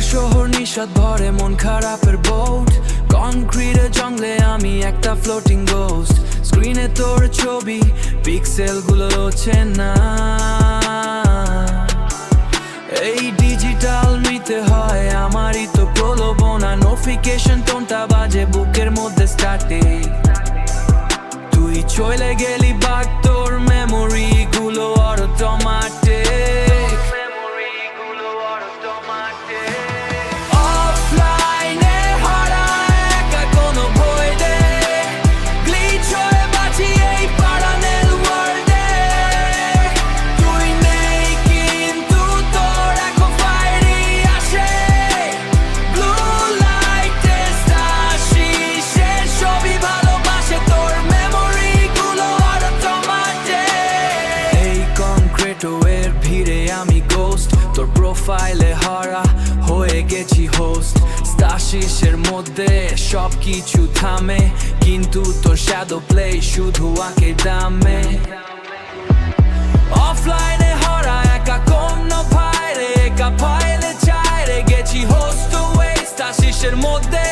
শহর নিঃস্বাদ ভরে মন খারাপের বোট কনক্রিটের জঙ্গলে আমি একটা ফ্লোটিং গোস্ট স্ক্রিনে তোর ছবি পিক্সেল গুলো হচ্ছে না এই ডিজিটাল নিতে হয় আমারই তো প্রলোভনা নোটিফিকেশন টোনটা বাজে বুকের মধ্যে স্টার্টে তুই চলে গেলি বাক তোর মেমোরি গুলো অটোমেটিক অফলাইনে হারা একা কোনো ভয় দে গ্লিচ হয়ে বাঁচি এই প্যারালাল ওয়ার্ল্ডে তুই নেই কিন্তু তোর এক ফায়ারি আসে ব্লু লাইটে স্টাশিসে সবই ভালোবাসে তোর মেমোরি গুলো অটোমেটিক এই কনক্রিটের ভিড়ে আমি গোস্ট তোর প্রোফাইলে হারা হয়ে গেছি হোস্ট স্টাশিসের মধ্যে সবকিছু থামে কিন্তু তোর শ্যাডো প্লে শুধু আঁকে দামে অফলাইনে হারা একা কোনো ফাইলে একা ফাইলে চাইরে গেছি হোস্ট ওয়ে স্টাশিসের মধ্যে